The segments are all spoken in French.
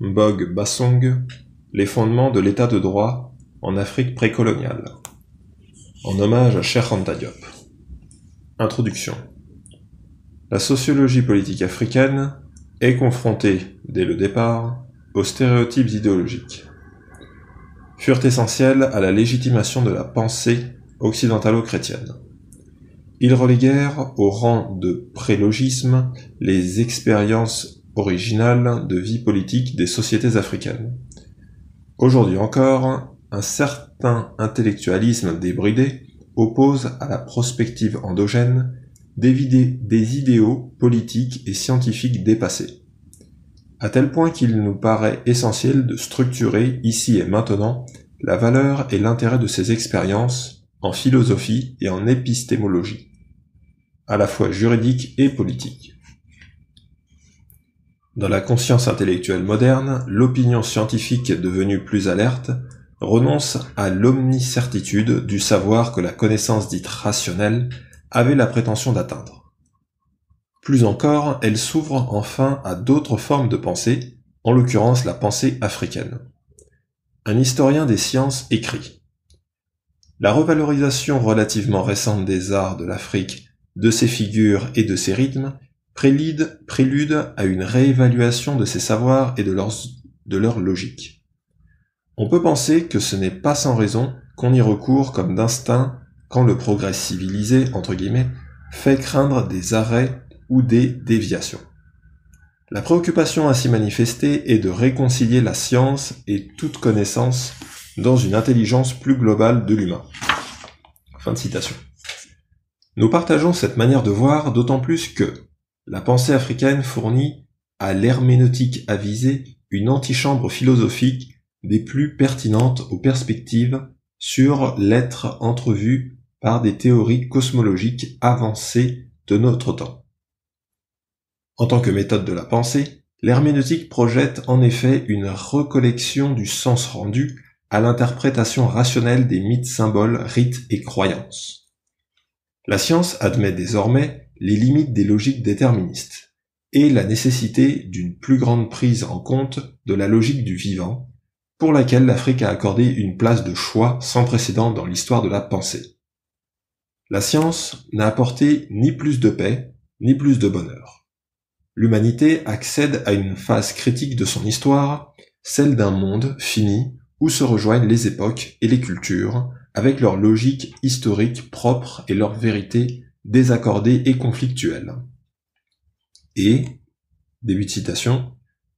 Mbog Basong, les fondements de l'état de droit en Afrique précoloniale. En hommage à Cheikh Anta Diop. Introduction. La sociologie politique africaine est confrontée, dès le départ, aux stéréotypes idéologiques. Furent essentiels à la légitimation de la pensée occidentalo-chrétienne. Ils reléguèrent au rang de prélogisme les expériences originales de vie politique des sociétés africaines. Aujourd'hui encore, un certain intellectualisme débridé oppose à la prospective endogène des idéaux politiques et scientifiques dépassés, à tel point qu'il nous paraît essentiel de structurer ici et maintenant la valeur et l'intérêt de ces expériences en philosophie et en épistémologie, à la fois juridique et politique. Dans la conscience intellectuelle moderne, l'opinion scientifique devenue plus alerte renonce à l'omnicertitude du savoir que la connaissance dite rationnelle avait la prétention d'atteindre. Plus encore, elle s'ouvre enfin à d'autres formes de pensée, en l'occurrence la pensée africaine. Un historien des sciences écrit : la revalorisation relativement récente des arts de l'Afrique, de ses figures et de ses rythmes, prélude à une réévaluation de ses savoirs et de leur logique. On peut penser que ce n'est pas sans raison qu'on y recourt comme d'instinct quand le progrès civilisé, entre guillemets, fait craindre des arrêts ou des déviations. La préoccupation ainsi manifestée est de réconcilier la science et toute connaissance dans une intelligence plus globale de l'humain. Fin de citation. Nous partageons cette manière de voir d'autant plus que la pensée africaine fournit à l'herméneutique avisée une antichambre philosophique des plus pertinentes aux perspectives sur l'être entrevu par des théories cosmologiques avancées de notre temps. En tant que méthode de la pensée, l'herméneutique projette en effet une recollection du sens rendu à l'interprétation rationnelle des mythes, symboles, rites et croyances. La science admet désormais les limites des logiques déterministes et la nécessité d'une plus grande prise en compte de la logique du vivant, pour laquelle l'Afrique a accordé une place de choix sans précédent dans l'histoire de la pensée. La science n'a apporté ni plus de paix, ni plus de bonheur. L'humanité accède à une phase critique de son histoire, celle d'un monde fini où se rejoignent les époques et les cultures, avec leur logique historique propre et leur vérité désaccordée et conflictuelle. Et, début de citation,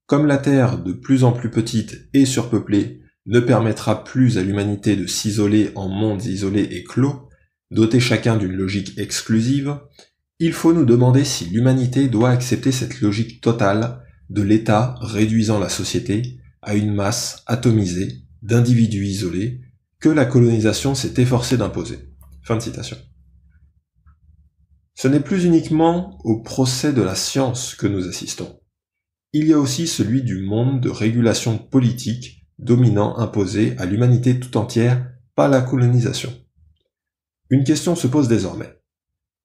comme la Terre, de plus en plus petite et surpeuplée, ne permettra plus à l'humanité de s'isoler en mondes isolés et clos, dotés chacun d'une logique exclusive, il faut nous demander si l'humanité doit accepter cette logique totale de l'État réduisant la société à une masse atomisée d'individus isolés que la colonisation s'est efforcée d'imposer. Fin de citation. Ce n'est plus uniquement au procès de la science que nous assistons. Il y a aussi celui du monde de régulation politique dominant imposé à l'humanité tout entière par la colonisation. Une question se pose désormais.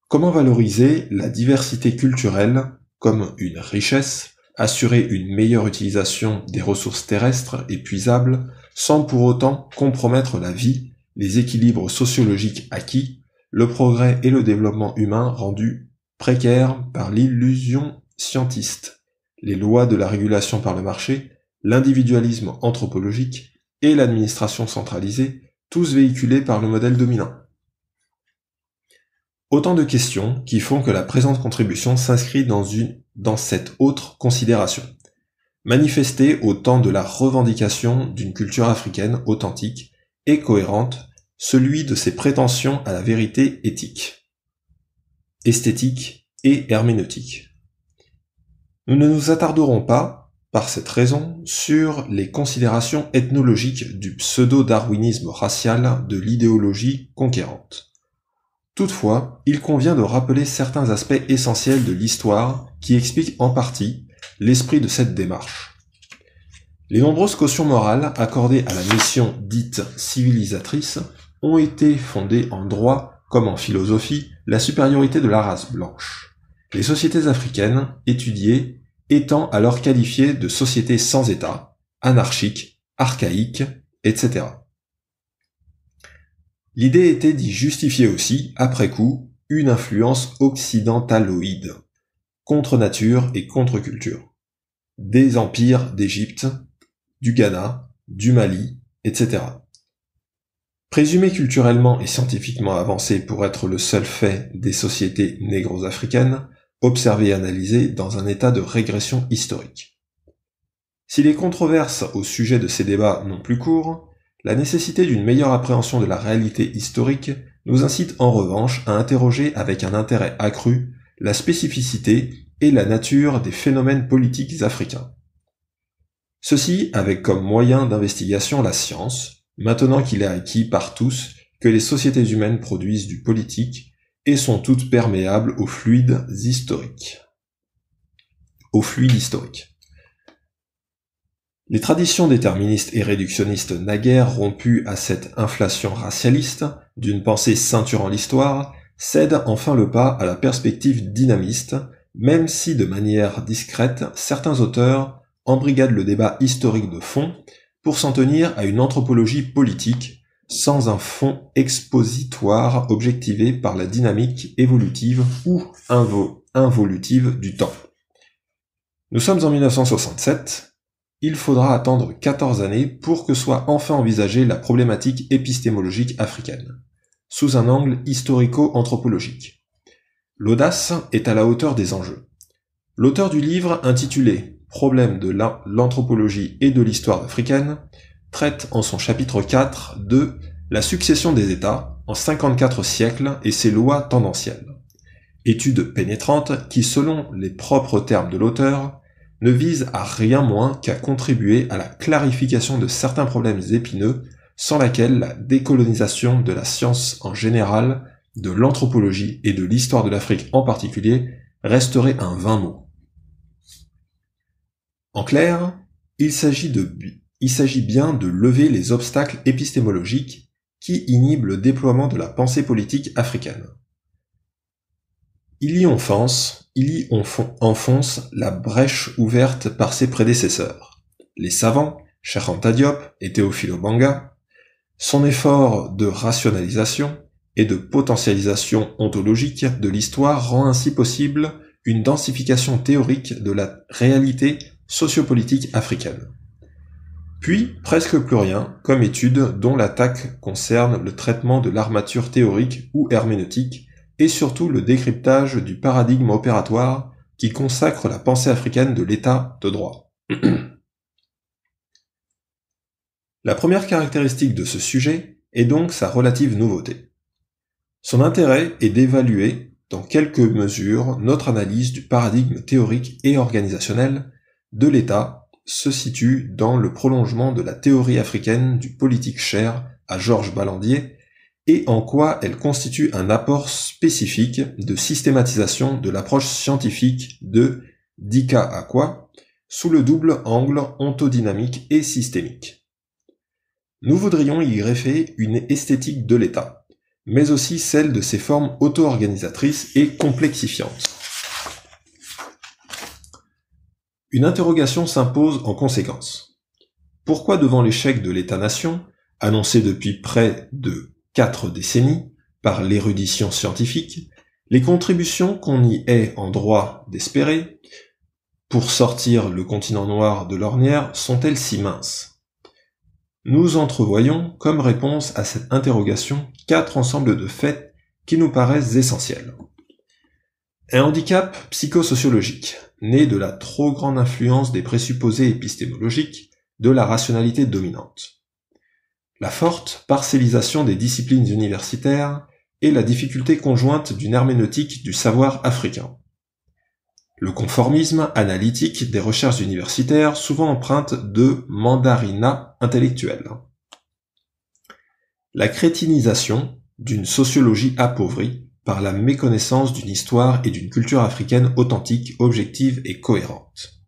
Comment valoriser la diversité culturelle comme une richesse, assurer une meilleure utilisation des ressources terrestres épuisables, sans pour autant compromettre la vie, les équilibres sociologiques acquis, le progrès et le développement humain rendus précaires par l'illusion scientiste, les lois de la régulation par le marché, l'individualisme anthropologique et l'administration centralisée, tous véhiculés par le modèle dominant. Autant de questions qui font que la présente contribution s'inscrit dans cette autre considération, manifestée au temps de la revendication d'une culture africaine authentique et cohérente, celui de ses prétentions à la vérité éthique, esthétique et herméneutique. Nous ne nous attarderons pas, par cette raison, sur les considérations ethnologiques du pseudo-darwinisme racial de l'idéologie conquérante. Toutefois, il convient de rappeler certains aspects essentiels de l'histoire qui expliquent en partie l'esprit de cette démarche. Les nombreuses cautions morales accordées à la mission dite civilisatrice ont été fondées en droit comme en philosophie la supériorité de la race blanche. Les sociétés africaines étudiées étant alors qualifiées de sociétés sans État, anarchique, archaïque, etc. L'idée était d'y justifier aussi, après coup, une influence occidentaloïde, contre nature et contre culture, des empires d'Égypte, du Ghana, du Mali, etc. Présumé culturellement et scientifiquement avancé pour être le seul fait des sociétés négro-africaines, observé et analysé dans un état de régression historique. Si les controverses au sujet de ces débats n'ont plus cours, la nécessité d'une meilleure appréhension de la réalité historique nous incite en revanche à interroger avec un intérêt accru la spécificité et la nature des phénomènes politiques africains. Ceci avec comme moyen d'investigation la science, maintenant qu'il est acquis par tous que les sociétés humaines produisent du politique et sont toutes perméables aux fluides historiques. Les traditions déterministes et réductionnistes naguère rompues à cette inflation racialiste d'une pensée ceinturant l'histoire cèdent enfin le pas à la perspective dynamiste, même si de manière discrète, certains auteurs embrigadent le débat historique de fond pour s'en tenir à une anthropologie politique, sans un fond expositoire objectivé par la dynamique évolutive ou involutive du temps. Nous sommes en 1967, il faudra attendre 14 années pour que soit enfin envisagée la problématique épistémologique africaine, sous un angle historico-anthropologique. L'audace est à la hauteur des enjeux. L'auteur du livre intitulé « Problème de l'anthropologie et de l'histoire africaine » traite en son chapitre 4 de « La succession des États en 54 siècles et ses lois tendancielles ». Étude pénétrante qui, selon les propres termes de l'auteur, ne vise à rien moins qu'à contribuer à la clarification de certains problèmes épineux sans laquelle la décolonisation de la science en général, de l'anthropologie et de l'histoire de l'Afrique en particulier resterait un vain mot. En clair, il s'agit bien de lever les obstacles épistémologiques qui inhibent le déploiement de la pensée politique africaine. Il y enfonce la brèche ouverte par ses prédécesseurs, les savants, Cheikh Anta Diop et Théophile Ogbanga. Son effort de rationalisation et de potentialisation ontologique de l'histoire rend ainsi possible une densification théorique de la réalité sociopolitique africaine. Puis, presque plus rien, comme étude dont l'attaque concerne le traitement de l'armature théorique ou herméneutique, et surtout le décryptage du paradigme opératoire qui consacre la pensée africaine de l'état de droit. La première caractéristique de ce sujet est donc sa relative nouveauté. Son intérêt est d'évaluer, dans quelque mesure, notre analyse du paradigme théorique et organisationnel de l'État se situe dans le prolongement de la théorie africaine du politique cher à Georges Ballandier et en quoi elle constitue un apport spécifique de systématisation de l'approche scientifique de Dika Akwa sous le double angle ontodynamique et systémique. Nous voudrions y greffer une esthétique de l'État, mais aussi celle de ses formes auto-organisatrices et complexifiantes. Une interrogation s'impose en conséquence. Pourquoi devant l'échec de l'État-nation, annoncé depuis près de 4 décennies par l'érudition scientifique, les contributions qu'on y ait en droit d'espérer pour sortir le continent noir de l'ornière sont-elles si minces? Nous entrevoyons comme réponse à cette interrogation 4 ensembles de faits qui nous paraissent essentiels. Un handicap psychosociologique, né de la trop grande influence des présupposés épistémologiques de la rationalité dominante. La forte parcellisation des disciplines universitaires et la difficulté conjointe d'une herméneutique du savoir africain. Le conformisme analytique des recherches universitaires souvent empreinte de mandarinat intellectuel. La crétinisation d'une sociologie appauvrie par la méconnaissance d'une histoire et d'une culture africaine authentique, objective et cohérente.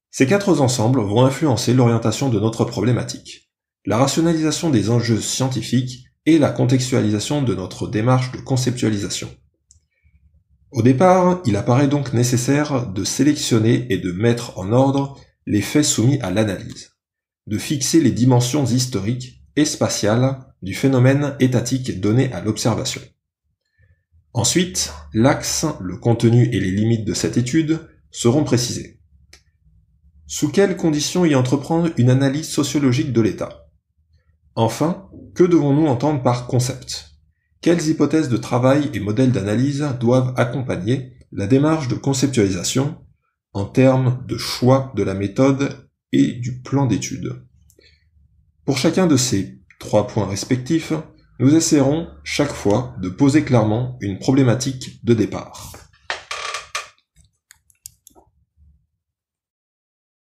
Ces 4 ensembles vont influencer l'orientation de notre problématique, la rationalisation des enjeux scientifiques et la contextualisation de notre démarche de conceptualisation. Au départ, il apparaît donc nécessaire de sélectionner et de mettre en ordre les faits soumis à l'analyse, de fixer les dimensions historiques et spatiales du phénomène étatique donné à l'observation. Ensuite, l'axe, le contenu et les limites de cette étude seront précisés. Sous quelles conditions y entreprendre une analyse sociologique de l'État? Enfin, que devons-nous entendre par concept? Quelles hypothèses de travail et modèles d'analyse doivent accompagner la démarche de conceptualisation en termes de choix de la méthode et du plan d'étude? Pour chacun de ces 3 points respectifs, nous essaierons chaque fois de poser clairement une problématique de départ.